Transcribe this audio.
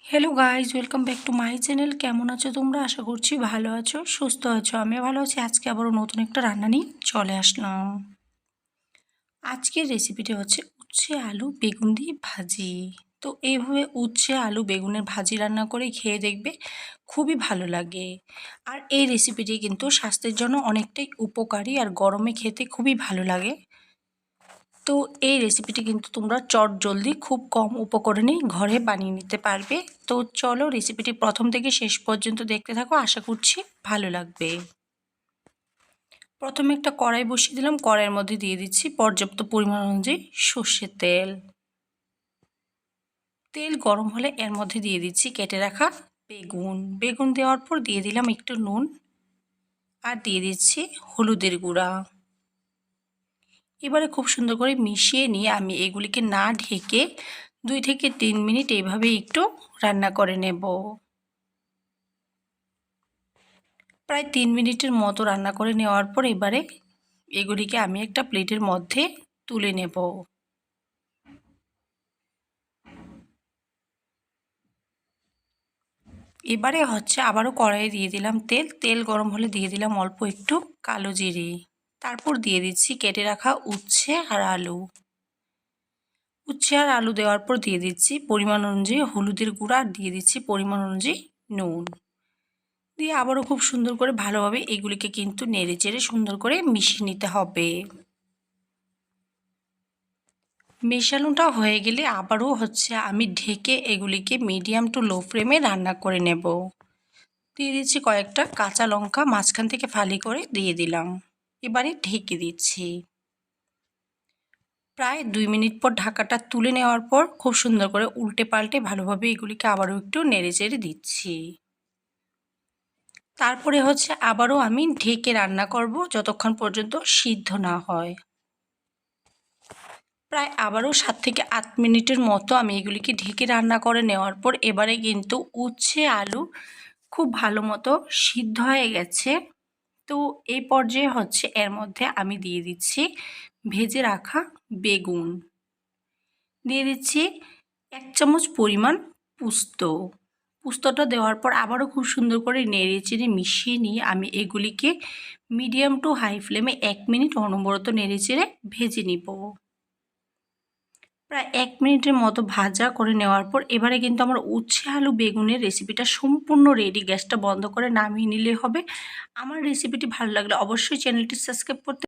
Hello guys, welcome back to my channel. কেমন আছো তোমরা? আশা করছি ভালো আছো, সুস্থ আছো। আমিও ভালো আছি। আজকে আবারও নতুন একটা রান্না নিয়ে চলে আসলাম। আজকের রেসিপিটা হচ্ছে উচ্ছে আলু বেগুন দিয়ে ভাজি। তো এইভাবে উচ্ছে আলু বেগুনের ভাজি রান্না করে খেয়ে দেখবে, খুবই ভালো লাগে। আর এই রেসিপিটি কিন্তু স্বাস্থ্যের জন্য অনেকটাই উপকারী আর গরমে খেতে খুবই ভালো লাগে। তো এই রেসিপিটি কিন্তু তোমরা চটজলদি খুব কম উপকরণেই ঘরে বানিয়ে নিতে পারবে। তো চলো রেসিপিটি প্রথম থেকে শেষ পর্যন্ত দেখতে থাকো, আশা করছি ভালো লাগবে। প্রথমে একটা কড়াই বসিয়ে দিলাম। কড়াইয়ের মধ্যে দিয়ে দিচ্ছি পর্যাপ্ত পরিমাণ অনুযায়ী সর্ষের তেল। তেল গরম হলে এর মধ্যে দিয়ে দিচ্ছি কেটে রাখা বেগুন দেওয়ার পর দিয়ে দিলাম একটু নুন আর দিয়ে দিচ্ছি হলুদের গুঁড়া। এবারে খুব সুন্দর করে মিশিয়ে নিয়ে আমি এগুলিকে না ঢেকে 2 থেকে 3 মিনিট এইভাবে একটু রান্না করে নেব। প্রায় 3 মিনিটের মতো রান্না করে নেওয়ার পর এবারে এগুলিকে আমি একটা প্লেটের মধ্যে তুলে নেব। এবারে হচ্ছে আবারও কড়াইয়ে দিয়ে দিলাম তেল গরম হলে দিয়ে দিলাম অল্প একটু কালো জিরে। তারপর দিয়ে দিচ্ছি কেটে রাখা উচ্ছে আর আলু। উচ্ছে আর আলু দেওয়ার পর দিয়ে দিচ্ছি পরিমাণ অনুযায়ী হলুদের গুঁড়া আর দিয়ে দিচ্ছি পরিমাণ অনুযায়ী নুন। দিয়ে আবারও খুব সুন্দর করে ভালোভাবে এগুলিকে কিন্তু নেড়ে চেড়ে সুন্দর করে মিশিয়ে নিতে হবে। মেশানোটা হয়ে গেলে আবারও হচ্ছে আমি ঢেকে এগুলিকে মিডিয়াম টু লো ফ্লেমে রান্না করে নেব। দিয়ে দিচ্ছি কয়েকটা কাঁচা লঙ্কা মাঝখান থেকে ফালি করে দিয়ে দিলাম। এবারে ঢেকে দিচ্ছি। প্রায় 2 মিনিট পর ঢাকাটা তুলে নেওয়ার পর খুব সুন্দর করে উল্টে পাল্টে ভালোভাবে এগুলিকে আবারও একটু নেড়ে চেড়ে দিচ্ছি। তারপরে হচ্ছে আবারও আমি ঢেকে রান্না করব যতক্ষণ পর্যন্ত সিদ্ধ না হয়। প্রায় আবারও 7 থেকে 8 মিনিটের মতো আমি এগুলিকে ঢেকে রান্না করে নেওয়ার পর এবারে কিন্তু উচ্ছে আলু খুব ভালো মতো সিদ্ধ হয়ে গেছে। তো এই পর্যায়ে হচ্ছে এর মধ্যে আমি দিয়ে দিচ্ছি ভেজে রাখা বেগুন, দিয়ে দিচ্ছি 1 চামচ পরিমাণ পোস্তটা দেওয়ার পর আবারও খুব সুন্দর করে নেড়ে চেড়ে মিশিয়ে নিয়ে আমি এগুলিকে মিডিয়াম টু হাই ফ্লেমে 1 মিনিট অনবরত নেড়ে চেড়ে ভেজে নিব। প্রায় 1 মিনিটের মতো ভাজা করে নেওয়ার পর এবারে কিন্তু আমার উচ্ছে আলু বেগুনের রেসিপিটা সম্পূর্ণ রেডি। গ্যাসটা বন্ধ করে নামিয়ে নিলে হবে। আমার রেসিপিটি ভালো লাগলে অবশ্যই চ্যানেলটি সাবস্ক্রাইব করতে